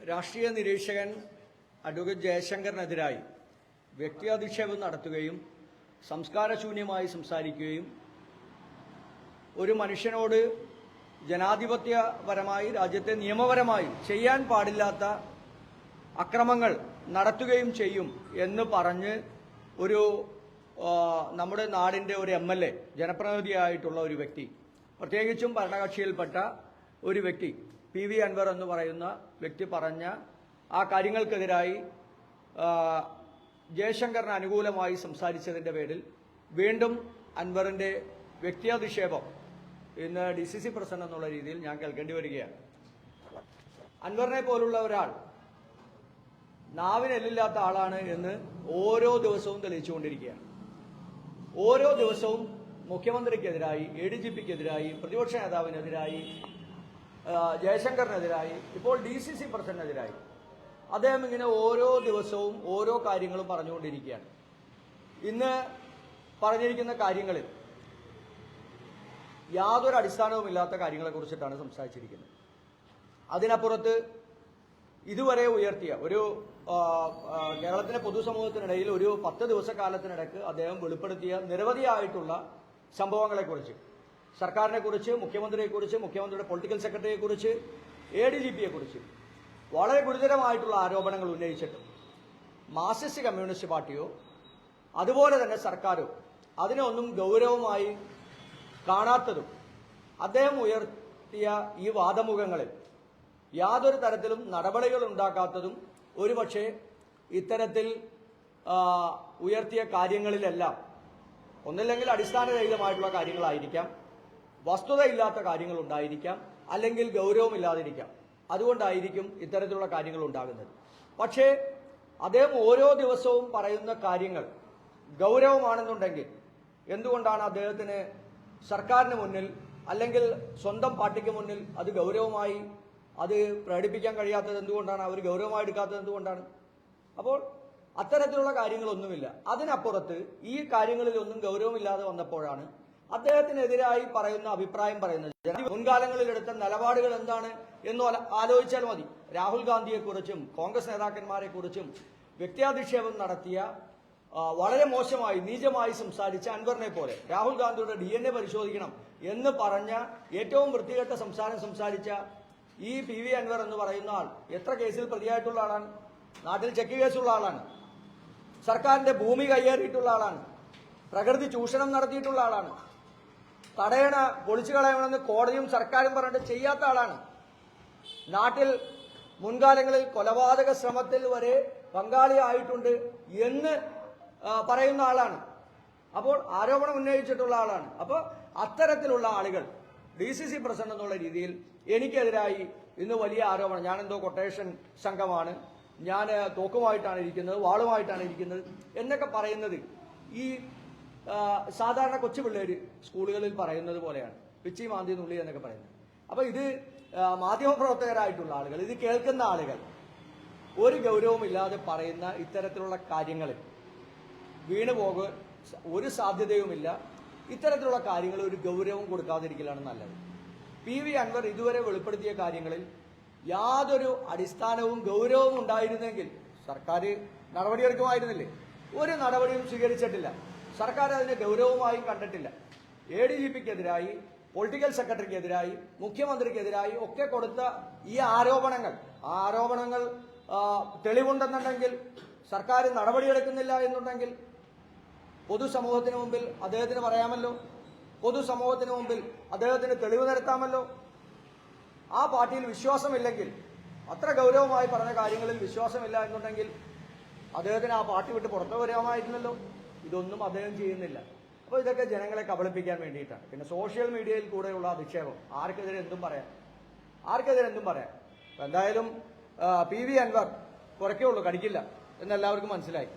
രാഷ്ട്രീയ നിരീക്ഷകൻ അഡ്വക്കേറ്റ് ജയശങ്കറിനെതിരായി വ്യക്തിയധിക്ഷേപം നടത്തുകയും സംസ്കാരശൂന്യമായി സംസാരിക്കുകയും ഒരു മനുഷ്യനോട് ജനാധിപത്യപരമായി രാജ്യത്തെ നിയമപരമായി ചെയ്യാൻ പാടില്ലാത്ത അക്രമങ്ങൾ നടത്തുകയും ചെയ്യും എന്ന് പറഞ്ഞ് ഒരു നമ്മുടെ നാടിൻ്റെ ഒരു MLA ജനപ്രതിനിധിയായിട്ടുള്ള ഒരു വ്യക്തി, പ്രത്യേകിച്ചും ഭരണകക്ഷിയിൽപ്പെട്ട ഒരു വ്യക്തി PV അൻവർ എന്ന് പറയുന്ന വ്യക്തി പറഞ്ഞ ആ കാര്യങ്ങൾക്കെതിരായി ജയശങ്കറിന് അനുകൂലമായി സംസാരിച്ചതിൻ്റെ പേരിൽ വീണ്ടും അൻവറിൻ്റെ വ്യക്തിയധിക്ഷേപം ഇന്ന് DCC പ്രസിഡന്റ് എന്നുള്ള രീതിയിൽ ഞാൻ കേൾക്കേണ്ടി വരികയാണ്. അൻവറിനെ പോലുള്ള ഒരാൾ നാവിനെല്ലില്ലാത്ത ആളാണ് എന്ന് ഓരോ ദിവസവും തെളിയിച്ചുകൊണ്ടിരിക്കുകയാണ്. ഓരോ ദിവസവും മുഖ്യമന്ത്രിക്കെതിരായി, ADGPക്കെതിരായി, പ്രതിപക്ഷ നേതാവിനെതിരായി, ജയശങ്കറിനെതിരായി, ഇപ്പോൾ DCC പ്രസിഡന്റിനെതിരായി അദ്ദേഹം ഇങ്ങനെ ഓരോ ദിവസവും ഓരോ കാര്യങ്ങളും പറഞ്ഞുകൊണ്ടിരിക്കുകയാണ്. ഇന്ന് പറഞ്ഞിരിക്കുന്ന കാര്യങ്ങളിൽ യാതൊരു അടിസ്ഥാനവുമില്ലാത്ത കാര്യങ്ങളെക്കുറിച്ചിട്ടാണ് സംസാരിച്ചിരിക്കുന്നത്. അതിനപ്പുറത്ത് ഇതുവരെ ഉയർത്തിയ ഒരു കേരളത്തിലെ പൊതുസമൂഹത്തിനിടയിൽ ഒരു 10 ദിവസക്കാലത്തിനിടയ്ക്ക് അദ്ദേഹം വെളിപ്പെടുത്തിയ നിരവധിയായിട്ടുള്ള സംഭവങ്ങളെക്കുറിച്ച്, സർക്കാരിനെക്കുറിച്ച്, മുഖ്യമന്ത്രിയെക്കുറിച്ച്, മുഖ്യമന്ത്രിയുടെ പൊളിറ്റിക്കൽ സെക്രട്ടറിയെക്കുറിച്ച്, ADGPയെക്കുറിച്ച് വളരെ ഗുരുതരമായിട്ടുള്ള ആരോപണങ്ങൾ ഉന്നയിച്ചിട്ടും മാർക്സിസ്റ്റ് കമ്മ്യൂണിസ്റ്റ് പാർട്ടിയോ അതുപോലെ തന്നെ സർക്കാരോ അതിനൊന്നും ഗൗരവമായി കാണാത്തതും അദ്ദേഹം ഉയർത്തിയ ഈ വാദമുഖങ്ങളിൽ യാതൊരു തരത്തിലും നടപടികൾ ഉണ്ടാക്കാത്തതും ഒരുപക്ഷെ ഇത്തരത്തിൽ ഉയർത്തിയ കാര്യങ്ങളിലെല്ലാം ഒന്നില്ലെങ്കിൽ അടിസ്ഥാനരഹിതമായിട്ടുള്ള കാര്യങ്ങളായിരിക്കാം, വസ്തുതയില്ലാത്ത കാര്യങ്ങൾ ഉണ്ടായിരിക്കാം, അല്ലെങ്കിൽ ഗൗരവമില്ലാതിരിക്കാം. അതുകൊണ്ടായിരിക്കും ഇത്തരത്തിലുള്ള കാര്യങ്ങൾ ഉണ്ടാകുന്നത്. പക്ഷേ അദ്ദേഹം ഓരോ ദിവസവും പറയുന്ന കാര്യങ്ങൾ ഗൗരവമാണെന്നുണ്ടെങ്കിൽ എന്തുകൊണ്ടാണ് അദ്ദേഹത്തിന് സർക്കാരിന് മുന്നിൽ അല്ലെങ്കിൽ സ്വന്തം പാർട്ടിക്ക് മുന്നിൽ അത് ഗൗരവമായി അത് പ്രകടിപ്പിക്കാൻ കഴിയാത്തത് എന്തുകൊണ്ടാണ്? അവർ ഗൗരവമായി എടുക്കാത്തത് എന്തുകൊണ്ടാണ്? അപ്പോൾ അത്തരത്തിലുള്ള കാര്യങ്ങളൊന്നുമില്ല. അതിനപ്പുറത്ത് ഈ കാര്യങ്ങളിലൊന്നും ഗൗരവമില്ലാതെ വന്നപ്പോഴാണ് അദ്ദേഹത്തിനെതിരായി പറയുന്ന അഭിപ്രായം പറയുന്നത്. മുൻകാലങ്ങളിൽ എടുത്ത നിലപാടുകൾ എന്താണ് എന്ന് ആലോചിച്ചാൽ മതി. രാഹുൽ ഗാന്ധിയെക്കുറിച്ചും കോൺഗ്രസ് നേതാക്കന്മാരെക്കുറിച്ചും വ്യക്തിയധിക്ഷേപം നടത്തിയ, വളരെ മോശമായി നീചമായി സംസാരിച്ച അൻവറിനെ പോലെ രാഹുൽ ഗാന്ധിയുടെ DNA പരിശോധിക്കണം എന്ന് പറഞ്ഞ ഏറ്റവും വൃത്തികെട്ട സംസാരിച്ച ഈ PV അൻവർ എന്ന് പറയുന്ന ആൾ എത്ര കേസിൽ പ്രതിയായിട്ടുള്ള ആളാണ്? നാട്ടിൽ ചെക്ക് കേസുള്ള ആളാണ്, സർക്കാരിന്റെ ഭൂമി കയ്യേറിയിട്ടുള്ള ആളാണ്, പ്രകൃതി ചൂഷണം നടത്തിയിട്ടുള്ള ആളാണ്, തടയണ പൊളിച്ചു കളയണമെന്ന് കോടതിയും സർക്കാരും പറഞ്ഞിട്ട് ചെയ്യാത്ത ആളാണ്, നാട്ടിൽ മുൻകാലങ്ങളിൽ കൊലപാതക ശ്രമത്തിൽ വരെ പങ്കാളിയായിട്ടുണ്ട് എന്ന് പറയുന്ന ആളാണ്. അപ്പോൾ ആരോപണം ഉന്നയിച്ചിട്ടുള്ള ആളാണ്. അപ്പോൾ അത്തരത്തിലുള്ള ആളുകൾ DCC പ്രസിഡന്റ് എന്നുള്ള രീതിയിൽ എനിക്കെതിരായി ഇന്ന് വലിയ ആരോപണം, ഞാനെന്തോ കൊട്ടേഷൻ സംഘമാണ്, ഞാൻ തോക്കുമായിട്ടാണ് ഇരിക്കുന്നത്, വാളുമായിട്ടാണ് ഇരിക്കുന്നത് എന്നൊക്കെ പറയുന്നത് ഈ സാധാരണ കൊച്ചു പിള്ളേർ സ്കൂളുകളിൽ പറയുന്നത് പോലെയാണ്, പിച്ചി മാന്തി നുള്ളി എന്നൊക്കെ പറയുന്നത്. അപ്പോൾ ഇത് മാധ്യമപ്രവർത്തകരായിട്ടുള്ള ആളുകൾ, ഇത് കേൾക്കുന്ന ആളുകൾ ഒരു ഗൗരവമില്ലാതെ പറയുന്ന ഇത്തരത്തിലുള്ള കാര്യങ്ങളിൽ വീണുപോകാൻ ഒരു സാധ്യതയുമില്ല. ഇത്തരത്തിലുള്ള കാര്യങ്ങൾ ഒരു ഗൗരവം കൊടുക്കാതിരിക്കലാണ് നല്ലത്. PV അൻവർ ഇതുവരെ വെളിപ്പെടുത്തിയ കാര്യങ്ങളിൽ യാതൊരു അടിസ്ഥാനവും ഗൗരവവും ഉണ്ടായിരുന്നെങ്കിൽ സർക്കാർ നടപടിയെടുക്കുമായിരുന്നില്ലേ? ഒരു നടപടിയും സ്വീകരിച്ചിട്ടില്ല. സർക്കാർ അതിനെ ഗൗരവമായി കണ്ടിട്ടില്ല. ADGPക്കെതിരായി, പൊളിറ്റിക്കൽ സെക്രട്ടറിക്കെതിരായി, മുഖ്യമന്ത്രിക്കെതിരായി ഒക്കെ കൊടുത്ത ഈ ആരോപണങ്ങൾ തെളിവുണ്ടെന്നുണ്ടെങ്കിൽ, സർക്കാർ നടപടിയെടുക്കുന്നില്ല എന്നുണ്ടെങ്കിൽ പൊതുസമൂഹത്തിന് മുമ്പിൽ അദ്ദേഹത്തിന് പറയാമല്ലോ, പൊതുസമൂഹത്തിന് മുമ്പിൽ അദ്ദേഹത്തിന് തെളിവ് നിരത്താമല്ലോ. ആ പാർട്ടിയിൽ വിശ്വാസമില്ലെങ്കിൽ, അത്ര ഗൗരവമായി പറഞ്ഞ കാര്യങ്ങളിൽ വിശ്വാസമില്ല എന്നുണ്ടെങ്കിൽ അദ്ദേഹത്തിന് ആ പാർട്ടി വിട്ട് പുറത്തു വരാമായിരുന്നല്ലോ. ഇതൊന്നും അദ്ദേഹം ചെയ്യുന്നില്ല. അപ്പോൾ ഇതൊക്കെ ജനങ്ങളെ കബളിപ്പിക്കാൻ വേണ്ടിയിട്ടാണ്. പിന്നെ സോഷ്യൽ മീഡിയയിൽ കൂടെയുള്ള അധിക്ഷേപം, ആർക്കെതിരെ എന്തും പറയാം. എന്തായാലും PV അൻവർ കുറയ്ക്കുള്ളൂ, കടിക്കില്ല എന്നെല്ലാവർക്കും മനസ്സിലായി.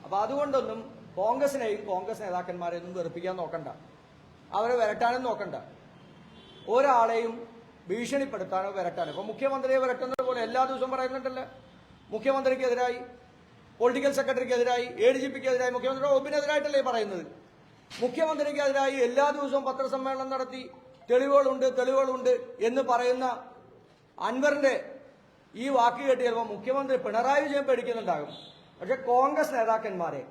അപ്പോൾ അതുകൊണ്ടൊന്നും കോൺഗ്രസിനെയും കോൺഗ്രസ് നേതാക്കന്മാരെയൊന്നും വെറുപ്പിക്കാൻ നോക്കണ്ട, അവരെ വിരട്ടാനും നോക്കണ്ട, ഒരാളെയും ഭീഷണിപ്പെടുത്താനോ വിരട്ടാനോ. ഇപ്പോൾ മുഖ്യമന്ത്രിയെ വിരട്ടുന്നത് പോലെ എല്ലാ ദിവസവും പറയുന്നുണ്ടല്ലോ, മുഖ്യമന്ത്രിക്കെതിരായി, പൊളിറ്റിക്കൽ സെക്രട്ടറിക്കെതിരായി, ADGPക്കെതിരായി, മുഖ്യമന്ത്രിയുടെ വകുപ്പിനെതിരായിട്ടല്ലേ പറയുന്നത്. മുഖ്യമന്ത്രിക്കെതിരായി എല്ലാ ദിവസവും പത്രസമ്മേളനം നടത്തി തെളിവുകളുണ്ട് എന്ന് പറയുന്ന അൻവറിന്റെ ഈ വാക്ക് കേട്ട് ചിലപ്പോൾ മുഖ്യമന്ത്രി പിണറായി വിജയൻ പേടിക്കുന്നുണ്ടാകും. പക്ഷെ കോൺഗ്രസ് നേതാക്കന്മാരെ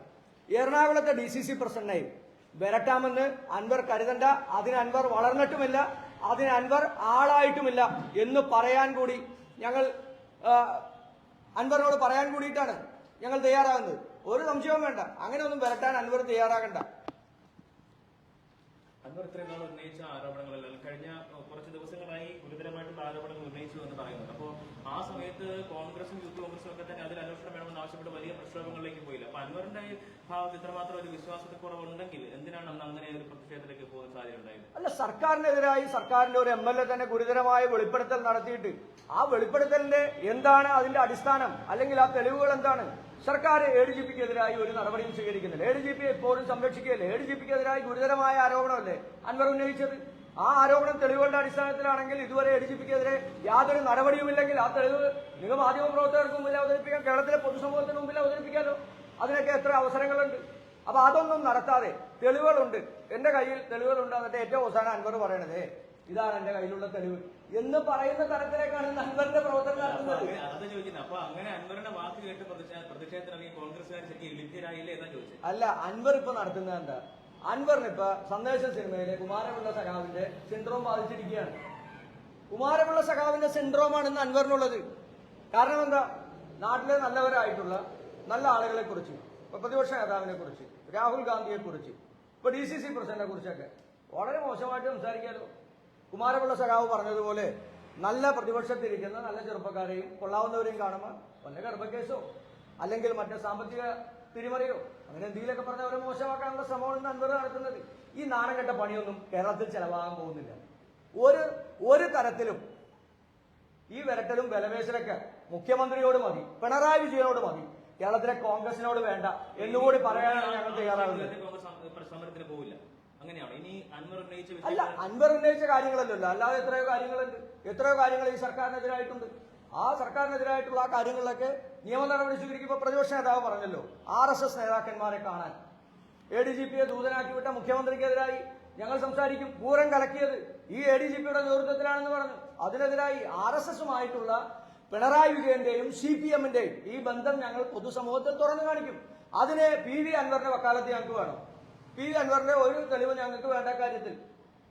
എറണാകുളത്തെ DCC പ്രസിഡന്റിനെയും വരട്ടാമെന്ന് അൻവർ കരുതണ്ട. അതിന് അൻവർ വളർന്നിട്ടുമില്ല, അതിന് അൻവർ ആളായിട്ടുമില്ല എന്ന് പറയാൻ കൂടി ഞങ്ങൾ അൻവറിനോട് പറയാൻ കൂടിയിട്ടാണ് ഞങ്ങൾ തയ്യാറാകുന്നത്. ഒരു സംശയവും വേണ്ട, അങ്ങനെ ഒന്നും വരട്ടാൻ അൻവർ തയ്യാറാകണ്ട. അൻവർ ഇത്രയും നാൾ ഉന്നയിച്ച ആരോപണങ്ങളെല്ലാം കഴിഞ്ഞ കുറച്ച് ദിവസങ്ങളായി ഗുരുതരമായിട്ടുള്ള ആരോപണങ്ങൾ ഉന്നയിച്ചു എന്ന് പറയുന്നുണ്ട്. അപ്പോൾ ആ സമയത്ത് കോൺഗ്രസും യൂത്ത് കോൺഗ്രസും ഒക്കെ തന്നെ അതിൽ അന്വേഷണം വേണമെന്ന് ആവശ്യപ്പെട്ട് വലിയ പ്രക്ഷോഭങ്ങളിലേക്ക് പോയില്ല. അപ്പൊ അൻവറിന്റെ ഭാഗത്ത് ഇത്രമാത്രം ഒരു വിശ്വാസക്കുറവുണ്ടെങ്കിൽ എന്തിനാണ് അന്ന് അങ്ങനെ ഒരു പ്രതിഷേധത്തിലേക്ക് പോകുന്ന സാധ്യത ഉണ്ടായത്? അല്ല, സർക്കാരിനെതിരായി സർക്കാരിന്റെ ഒരു MLA തന്നെ ഗുരുതരമായ വെളിപ്പെടുത്തൽ നടത്തിയിട്ട് ആ വെളിപ്പെടുത്തലിന്റെ എന്താണ് അതിന്റെ അടിസ്ഥാനം, അല്ലെങ്കിൽ ആ തെളിവുകൾ എന്താണ്? സർക്കാർ ADGPക്കെതിരായി ഒരു നടപടിയും സ്വീകരിക്കുന്നില്ല. ADGP എപ്പോഴും സംരക്ഷിക്കുകയല്ലേ. ADGPക്കെതിരായി ഗുരുതരമായ ആരോപണമല്ലേ അൻവർ ഉന്നയിച്ചത്? ആ ആരോപണം തെളിവുകളുടെ അടിസ്ഥാനത്തിലാണെങ്കിൽ ഇതുവരെ ADGPക്കെതിരെ യാതൊരു നടപടിയുമില്ലെങ്കിൽ ആ തെളിവ് നിങ്ങൾ മാധ്യമപ്രവർത്തകർക്ക് മുമ്പിൽ അവതരിപ്പിക്കാൻ, കേരളത്തിലെ പൊതുസമൂഹത്തിന് മുമ്പിൽ അവതരിപ്പിക്കാമല്ലോ. അതിനൊക്കെ എത്ര അവസരങ്ങളുണ്ട്. അപ്പൊ അതൊന്നും നടത്താതെ തെളിവുകളുണ്ട്, എന്റെ കയ്യിൽ തെളിവുകളുണ്ട്, എന്നിട്ട് ഏറ്റവും അവസാനം അൻവർ പറയണത് ഇതാണ് എന്റെ കയ്യിലുള്ള തെളിവ് എന്ന് പറയുന്ന തരത്തിലേക്കാണ് അൻവറിന്റെ പ്രവർത്തനം നടത്തുന്നത്. അല്ല, അൻവർ ഇപ്പൊ നടത്തുന്നത് എന്താ? അൻവറിന് ഇപ്പൊ സന്ദേശം സിനിമയിലെ കുമാരപിള്ള സഖാവിന്റെ സിൻഡ്രോം ബാധിച്ചിരിക്കുകയാണ്. കുമാരപിള്ള സഖാവിന്റെ സിൻഡ്രോമാണ് ഇന്ന് അൻവറിനുള്ളത്. കാരണം എന്താ? നാട്ടിലെ നല്ലവരായിട്ടുള്ള നല്ല ആളുകളെ കുറിച്ച്, ഇപ്പൊ പ്രതിപക്ഷ നേതാവിനെ കുറിച്ച്, രാഹുൽ ഗാന്ധിയെ കുറിച്ച്, ഇപ്പൊ DCC പ്രസിഡന്റിനെ കുറിച്ചൊക്കെ വളരെ മോശമായിട്ട് സംസാരിക്കാമല്ലോ. കുമാരപിള്ള സഖാവ് പറഞ്ഞതുപോലെ നല്ല പ്രതിപക്ഷത്തിരിക്കുന്ന നല്ല ചെറുപ്പക്കാരെയും കൊള്ളാവുന്നവരെയും കാണുമ്പോൾ വല്ല ഗർഭക്കേസോ അല്ലെങ്കിൽ മറ്റേ സാമ്പത്തിക തിരിമറിയോ അങ്ങനെ എന്തെങ്കിലുമൊക്കെ പറഞ്ഞ അവരെ മോശമാക്കാനുള്ള ശ്രമമാണ് ഇന്ന് അൻവർ നടത്തുന്നത്. ഈ നാണംകെട്ട പണിയൊന്നും കേരളത്തിൽ ചെലവാകാൻ പോകുന്നില്ല ഒരു തരത്തിലും. ഈ വിരട്ടലും വിലപേശലൊക്കെ മുഖ്യമന്ത്രിയോട് മതി, പിണറായി വിജയനോട് മതി, കേരളത്തിലെ കോൺഗ്രസിനോട് വേണ്ട എന്നുകൂടി പറയാനാണ് ഞങ്ങൾ തയ്യാറാകുന്നത്. അല്ല, അൻവർ ഉന്നയിച്ച കാര്യങ്ങളല്ലല്ലോ, അല്ലാതെ എത്രയോ കാര്യങ്ങളുണ്ട്. എത്രയോ കാര്യങ്ങൾ ഈ സർക്കാരിനെതിരായിട്ടുണ്ട്. ആ സർക്കാരിനെതിരായിട്ടുള്ള ആ കാര്യങ്ങളിലൊക്കെ നിയമ നടപടി സ്വീകരിക്കുമ്പോൾ പ്രതിപക്ഷ നേതാവ് പറഞ്ഞല്ലോ, RSS നേതാക്കന്മാരെ കാണാൻ ADGPയെ ദൂതനാക്കി വിട്ട മുഖ്യമന്ത്രിക്കെതിരായി ഞങ്ങൾ സംസാരിക്കും. പൂരം കലക്കിയത് ഈ ADGPയുടെ നേതൃത്വത്തിലാണെന്ന് പറഞ്ഞു. അതിനെതിരായി RSSുമായിട്ടുള്ള പിണറായി വിജയന്റെയും CPMന്റെയും ഈ ബന്ധം ഞങ്ങൾ പൊതുസമൂഹത്തിൽ തുറന്നു കാണിക്കും. അതിന് PV അൻവറിന്റെ വക്കാലത്ത് ഞങ്ങൾക്ക് വേണം. PV അൻവറിന്റെ ഒരു തെളിവ് ഞങ്ങൾക്ക് വേണ്ട കാര്യത്തിൽ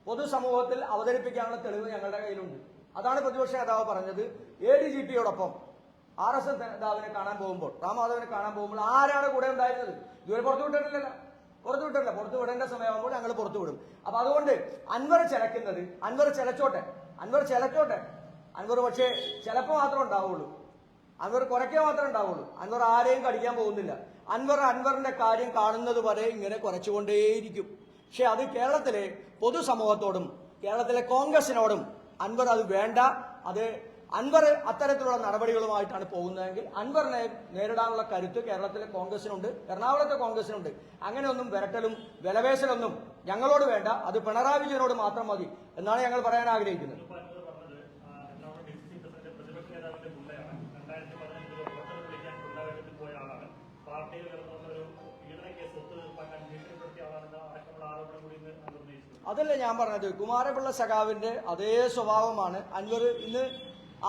പൊതുസമൂഹത്തിൽ അവതരിപ്പിക്കാനുള്ള തെളിവ് ഞങ്ങളുടെ കയ്യിലുണ്ട്. അതാണ് പ്രതിപക്ഷ നേതാവ് പറഞ്ഞത്. ADGPയോടൊപ്പം RSS നേതാവിനെ കാണാൻ പോകുമ്പോൾ, റാംമാധവനെ കാണാൻ പോകുമ്പോൾ ആരാണ് കൂടെ ഉണ്ടായിരുന്നത്? ഇതുവരെ പുറത്തുവിട്ടിട്ടില്ല. പുറത്തു വിടേണ്ട സമയമാകുമ്പോൾ ഞങ്ങൾ പുറത്തുവിടും. അപ്പൊ അതുകൊണ്ട് അൻവർ ചിലക്കുന്നത്, അൻവർ ചിലച്ചോട്ടെ. അൻവർ പക്ഷേ ചിലപ്പോൾ മാത്രം ഉണ്ടാവുള്ളൂ. അൻവർ കുറയ്ക്കുക മാത്രമേ ഉണ്ടാവുള്ളൂ. അൻവർ ആരെയും കടിക്കാൻ പോകുന്നില്ല. അൻവറിന്റെ കാര്യം കാണുന്നത് വരെ ഇങ്ങനെ കുറച്ചുകൊണ്ടേയിരിക്കും. പക്ഷെ അത് കേരളത്തിലെ പൊതുസമൂഹത്തോടും കേരളത്തിലെ കോൺഗ്രസിനോടും അൻവർ അത് വേണ്ട. അത് അൻവർ അത്തരത്തിലുള്ള നടപടികളുമായിട്ടാണ് പോകുന്നതെങ്കിൽ അൻവറിനെ നേരിടാനുള്ള കരുത്ത് കേരളത്തിലെ കോൺഗ്രസിനുണ്ട്, എറണാകുളത്തെ കോൺഗ്രസിനുണ്ട്. അങ്ങനെയൊന്നും വിരട്ടലും വിലപേശലൊന്നും ഞങ്ങളോട് വേണ്ട. അത് പിണറായി വിജയനോട് മാത്രം മതി എന്നാണ് ഞങ്ങൾ പറയാൻ ആഗ്രഹിക്കുന്നത്. അതല്ലേ ഞാൻ പറഞ്ഞത്, കുമാരപിള്ള സഖാവിന്റെ അതേ സ്വഭാവമാണ് അൻവർ ഇന്ന്.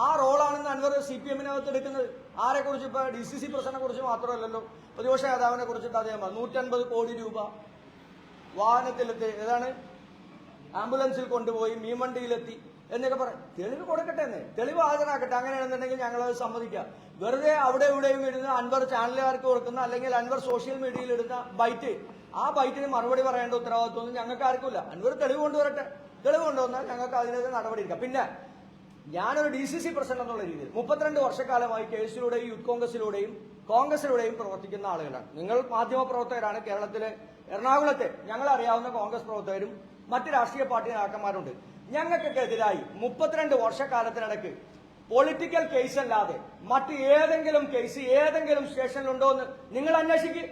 ആ റോളാണെന്ന് അൻവർ CPMനകത്ത് എടുക്കുന്നത്. ആരെ കുറിച്ച്? ഇപ്പൊ DCC പ്രസിഡന്റിനെ കുറിച്ച് മാത്രമല്ലല്ലോ, പ്രതിപക്ഷ നേതാവിനെ കുറിച്ചിട്ട് അദ്ദേഹം 150 കോടി രൂപ വാഹനത്തിലെത്തി, ഏതാണ് ആംബുലൻസിൽ കൊണ്ടുപോയി, മീൻവണ്ടിയിലെത്തി എന്നൊക്കെ പറയും. തെളിവ് കൊടുക്കട്ടെ എന്ന്, തെളിവ് ഹാജരാക്കട്ടെ. അങ്ങനെയാണെന്നുണ്ടെങ്കിൽ ഞങ്ങളത് സമ്മതിക്കാം. വെറുതെ അവിടെ ഇവിടെയും ഇടുന്ന അൻവർ ചാനലുകാർക്ക് കൊടുക്കുന്ന, അല്ലെങ്കിൽ അൻവർ സോഷ്യൽ മീഡിയയിൽ ഇടുന്ന ബൈറ്റ്, ആ ബൈറ്റിന് മറുപടി പറയേണ്ട ഉത്തരവാദിത്വമൊന്നും ഞങ്ങൾക്ക് ആർക്കുമില്ല. അൻവർ തെളിവ് കൊണ്ടുവരട്ടെ. തെളിവ് കൊണ്ടുവന്നാൽ ഞങ്ങൾക്ക് അതിനെതിരെ നടപടി എടുക്കാം. പിന്നെ ഞാനൊരു DCC പ്രസിഡന്റ് എന്നുള്ള രീതിയിൽ 32 വർഷക്കാലമായി കേസിലൂടെയും യൂത്ത് കോൺഗ്രസിലൂടെയും പ്രവർത്തിക്കുന്ന ആളുകളാണ്. നിങ്ങൾ മാധ്യമപ്രവർത്തകരാണ്. കേരളത്തിലെ എറണാകുളത്തെ ഞങ്ങൾ അറിയാവുന്ന കോൺഗ്രസ് പ്രവർത്തകരും മറ്റ് രാഷ്ട്രീയ പാർട്ടി നേതാക്കന്മാരുണ്ട്. ഞങ്ങൾക്കൊക്കെ എതിരായി 32 വർഷക്കാലത്തിനിടയ്ക്ക് പൊളിറ്റിക്കൽ കേസ് അല്ലാതെ മറ്റ് ഏതെങ്കിലും കേസ് ഏതെങ്കിലും സ്റ്റേഷനിലുണ്ടോ എന്ന് നിങ്ങൾ അന്വേഷിക്കുക.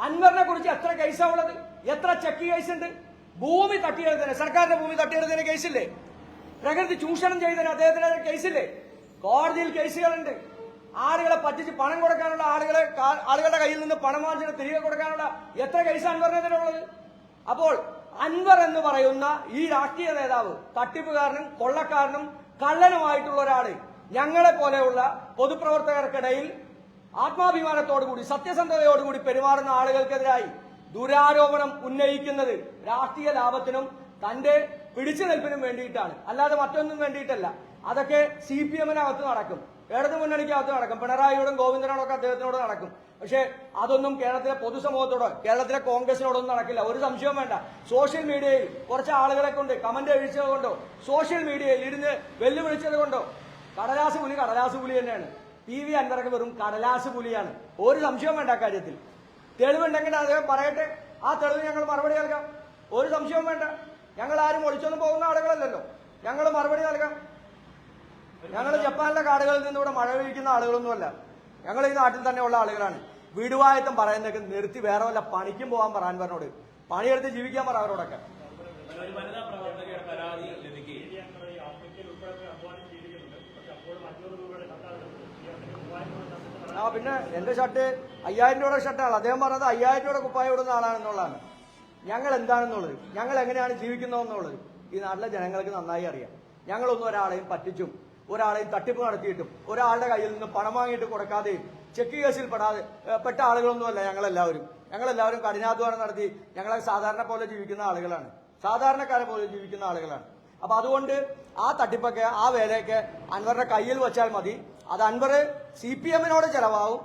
അൻവറിനെ കുറിച്ച് എത്ര കേസാണ് ഉള്ളത്? എത്ര ചെക്ക് കേസ് ഉണ്ട്? ഭൂമി തട്ടിയെടുത്തതിന്, സർക്കാരിന്റെ ഭൂമി തട്ടിയെടുത്തതിന് കേസില്ലേ? പ്രകൃതി ചൂഷണം ചെയ്തതിന് അദ്ദേഹത്തിന് കേസില്ലേ? കോടതിയിൽ കേസുകളുണ്ട്. ആളുകളെ പറ്റിച്ച് പണം കൊടുക്കാനുള്ള ആളുകളുടെ കയ്യിൽ നിന്ന് പണം വാങ്ങിച്ചിട്ട് തിരികെ കൊടുക്കാനുള്ള എത്ര കേസ് അൻവറിനെതിരുള്ളത്? അപ്പോൾ അൻവർ എന്ന് പറയുന്ന ഈ രാഷ്ട്രീയ നേതാവ് തട്ടിപ്പുകാരനും കൊള്ളക്കാരനും കള്ളനുമായിട്ടുള്ള ഒരാള് ഞങ്ങളെ പോലെയുള്ള പൊതുപ്രവർത്തകർക്കിടയിൽ ആത്മാഭിമാനത്തോടുകൂടി സത്യസന്ധതയോടുകൂടി പെരുമാറുന്ന ആളുകൾക്കെതിരായി ദുരാരോപണം ഉന്നയിക്കുന്നത് രാഷ്ട്രീയ ലാഭത്തിനും തന്റെ പിടിച്ചു നിൽപ്പിനും വേണ്ടിയിട്ടാണ്, അല്ലാതെ മറ്റൊന്നും വേണ്ടിയിട്ടല്ല. അതൊക്കെ CPM-നകത്ത് നടക്കും, ഇടതു മുന്നണിക്കകത്ത് നടക്കും, പിണറായിയോടും ഗോവിന്ദനോടൊക്കെ അദ്ദേഹത്തിനോട് നടക്കും. പക്ഷേ അതൊന്നും കേരളത്തിലെ പൊതുസമൂഹത്തോടോ കേരളത്തിലെ കോൺഗ്രസിനോടൊന്നും നടക്കില്ല. ഒരു സംശയവും വേണ്ട. സോഷ്യൽ മീഡിയയിൽ കുറച്ച് ആളുകളെ കൊണ്ട് കമന്റ് എഴുതിച്ചത് കൊണ്ടോ സോഷ്യൽ മീഡിയയിൽ ഇരുന്ന് വെല്ലുവിളിച്ചത് കൊണ്ടോ കടലാസ് പുലി തന്നെയാണ്. PV അൻവറൊക്കെ വെറും കടലാസ് പുലിയാണ്. ഒരു സംശയവും വേണ്ട കാര്യത്തിൽ. തെളിവുണ്ടെങ്കിൽ അദ്ദേഹം പറയട്ടെ, ആ തെളിവ് ഞങ്ങൾ മറുപടി നൽകാം. ഒരു സംശയവും വേണ്ട. ഞങ്ങൾ ആരും ഒളിച്ചൊന്നും പോകുന്ന ആളുകളല്ലല്ലോ, ഞങ്ങൾ മറുപടി നൽകാം. ഞങ്ങൾ ജപ്പാനിലെ കാടുകളിൽ നിന്ന് ഇവിടെ മഴ പെയ്യുന്ന ആളുകളൊന്നുമല്ല. ഞങ്ങൾ ഈ നാട്ടിൽ തന്നെയുള്ള ആളുകളാണ്. വീടുവായത്തം പറയുന്നതൊക്കെ നിർത്തി വേറെ വല്ല പണിക്കും പോകാൻ പറയാൻ പറഞ്ഞോട്, പണിയെടുത്ത് ജീവിക്കാൻ പറ അവരോടൊക്കെ. ഒരു വനിതാ പ്രവർത്തകയുടെ പരാതി ലഭിക്കുകയും പിന്നെ എന്റെ ഷർട്ട് 5000 രൂപയുടെ ഷർട്ടാണ്. അദ്ദേഹം പറഞ്ഞത് 5000 രൂപയുടെ കുപ്പായ ഇടുന്ന ആളാണെന്നുള്ളതാണ്. ഞങ്ങൾ എന്താണെന്നുള്ളത്, ഞങ്ങൾ എങ്ങനെയാണ് ജീവിക്കുന്നതെന്നുള്ളത് ഈ നാട്ടിലെ ജനങ്ങൾക്ക് നന്നായി അറിയാം. ഞങ്ങളൊന്നും ഒരാളെയും പറ്റിച്ചും ഒരാളെയും തട്ടിപ്പ് നടത്തിയിട്ടും ഒരാളുടെ കയ്യിൽ നിന്ന് പണം വാങ്ങിയിട്ട് കൊടുക്കാതെയും ചെക്ക് കേസിൽ പെട്ട ആളുകളൊന്നുമല്ല ഞങ്ങളെല്ലാവരും കഠിനാധ്വാനം നടത്തി ഞങ്ങളെ സാധാരണ പോലെ ജീവിക്കുന്ന ആളുകളാണ്, സാധാരണക്കാരെ പോലെ ജീവിക്കുന്ന ആളുകളാണ്. അപ്പൊ അതുകൊണ്ട് ആ തട്ടിപ്പൊക്കെ ആ വേലയൊക്കെ അൻവറിന്റെ കയ്യിൽ വെച്ചാൽ മതി. അത് അൻവർ CPM-നോട് ചെലവാകും,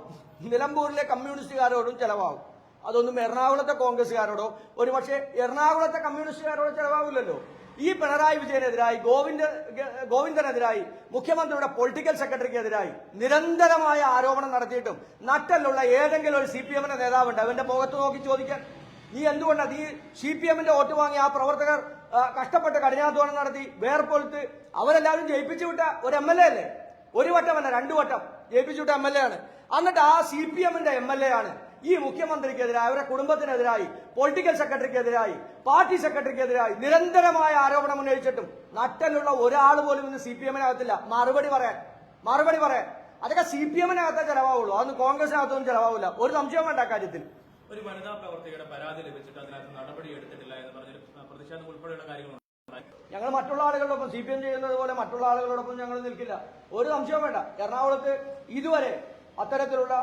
നിലമ്പൂരിലെ കമ്മ്യൂണിസ്റ്റുകാരോടും ചെലവാകും. അതൊന്നും എറണാകുളത്തെ കോൺഗ്രസുകാരോടോ ഒരുപക്ഷെ എറണാകുളത്തെ കമ്മ്യൂണിസ്റ്റുകാരോടോ ചെലവാകില്ലല്ലോ. ഈ പിണറായി വിജയനെതിരായി ഗോവിന്ദനെതിരായി മുഖ്യമന്ത്രിയുടെ പൊളിറ്റിക്കൽ സെക്രട്ടറിക്കെതിരായി നിരന്തരമായ ആരോപണം നടത്തിയിട്ടും നട്ടലുള്ള ഏതെങ്കിലും ഒരു CPM-ന്റെ നേതാവുണ്ട് അവന്റെ മുഖത്ത് നോക്കി ചോദിക്കാൻ, നീ എന്തുകൊണ്ടാണ് ഈ CPM-ന്റെ വോട്ട് വാങ്ങി ആ പ്രവർത്തകർ കഷ്ടപ്പെട്ട് കഠിനാധ്വാനം നടത്തി വേർപ്പൊഴുത്ത് അവരെല്ലാവരും ജയിപ്പിച്ചു വിട്ട ഒരു MLA അല്ലേ? ഒരു വട്ടമല്ല 2 വട്ടം ജയിപ്പിച്ചു വിട്ട MLA ആണ്. എന്നിട്ട് ആ CPM-ന്റെ MLA ആണ് ഈ മുഖ്യമന്ത്രിക്കെതിരായി, അവരുടെ കുടുംബത്തിനെതിരായി, പൊളിറ്റിക്കൽ സെക്രട്ടറിക്കെതിരായി, പാർട്ടി സെക്രട്ടറിക്കെതിരായി നിരന്തരമായ ആരോപണം ഉന്നയിച്ചിട്ടും നട്ടലുള്ള ഒരാൾ പോലും ഇന്ന് CPM-നകത്തില്ല മറുപടി പറയാൻ. അതൊക്കെ CPM-നകത്തേ ചെലവാവുള്ളൂ, അതൊന്നും കോൺഗ്രസിനകത്തൊന്നും ചെലവാവില്ല. ഒരു സംശയം വേണ്ട കാര്യത്തിൽ. ഒരു വനിതാ പ്രവർത്തകയുടെ പരാതി ലഭിച്ചിട്ട് അതിനകത്ത് നടപടി എടുത്തിട്ടില്ല എന്ന് പറഞ്ഞ പ്രതിഷേധം ഉൾപ്പെടെയുള്ള കാര്യങ്ങളുണ്ട്. ഞങ്ങൾ മറ്റുള്ള ആളുകളോടൊപ്പം CPM ചെയ്യുന്നത് പോലെ മറ്റുള്ള ആളുകളോടൊപ്പം ഞങ്ങൾ നിൽക്കില്ല. ഒരു സംശയവും വേണ്ട. എറണാകുളത്ത് ഇതുവരെ അത്തരത്തിലുള്ള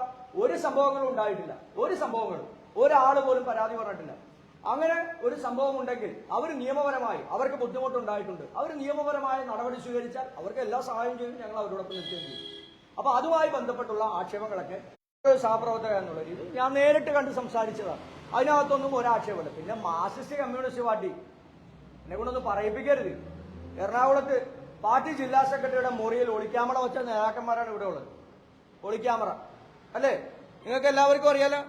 ഒരു സംഭവങ്ങളും ഉണ്ടായിട്ടില്ല. ഒരാൾ പോലും പരാതി പറഞ്ഞിട്ടില്ല. അങ്ങനെ ഒരു സംഭവം ഉണ്ടെങ്കിൽ അവർ നിയമപരമായി അവർക്ക് ബുദ്ധിമുട്ടുണ്ടായിട്ടുണ്ട്, അവർ നിയമപരമായ നടപടി സ്വീകരിച്ചാൽ അവർക്ക് എല്ലാ സഹായവും ചെയ്യും, ഞങ്ങൾ അവരോടൊപ്പം നിൽക്കുകയും ചെയ്യും. അപ്പൊ അതുമായി ബന്ധപ്പെട്ടുള്ള ആക്ഷേപങ്ങളൊക്കെ സഹപ്രവർത്തക എന്നുള്ള രീതി ഞാൻ നേരിട്ട് കണ്ട് സംസാരിച്ചതാണ്. അതിനകത്തൊന്നും ഒരാക്ഷേപമില്ല. പിന്നെ മാർക്സിസ്റ്റ് കമ്മ്യൂണിസ്റ്റ് പാർട്ടി എന്നെ കൊണ്ടൊന്ന് പറയിപ്പിക്കരുത്. എറണാകുളത്ത് പാർട്ടി ജില്ലാ സെക്രട്ടറിയുടെ മുറിയിൽ ഒളിക്യാമറ വെച്ച നേതാക്കന്മാരാണ് ഇവിടെ ഉള്ളത്. ഒളിക്യാമറ അല്ലേ? നിങ്ങൾക്ക് എല്ലാവർക്കും അറിയാലോ.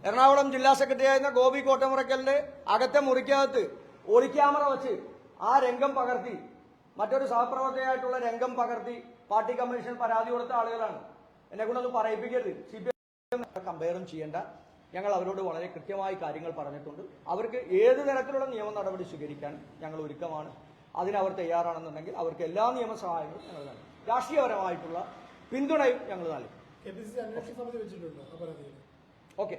എറണാകുളം ജില്ലാ സെക്രട്ടറി ആയിരുന്ന ഗോപി കോട്ടമുറയ്ക്കലിന്റെ അകത്തെ മുറിക്കകത്ത് ഒളിക്യാമറ വെച്ച് ആ രംഗം പകർത്തി, മറ്റൊരു സഹപ്രവർത്തകയായിട്ടുള്ള രംഗം പകർത്തി പാർട്ടി കമ്മീഷൻ പരാതി കൊടുത്ത ആളുകളാണ്. എന്നെ കൊണ്ടൊന്ന് പറയിപ്പിക്കരുത്. CPM കമ്പയറും ചെയ്യേണ്ട. ഞങ്ങൾ അവരോട് വളരെ കൃത്യമായി കാര്യങ്ങൾ പറഞ്ഞിട്ടുണ്ട്. അവർക്ക് ഏത് തരത്തിലുള്ള നിയമ നടപടി സ്വീകരിക്കാൻ ഞങ്ങൾ ഒരുക്കമാണ്. അതിനവർ തയ്യാറാണെന്നുണ്ടെങ്കിൽ അവർക്ക് എല്ലാ നിയമസഹായങ്ങളും ഞങ്ങൾ നൽകും. രാഷ്ട്രീയപരമായിട്ടുള്ള പിന്തുണയും ഞങ്ങൾ നൽകും. KPCC അന്വേഷണ സമിതി വെച്ചിട്ടുണ്ടോ? ഓക്കെ.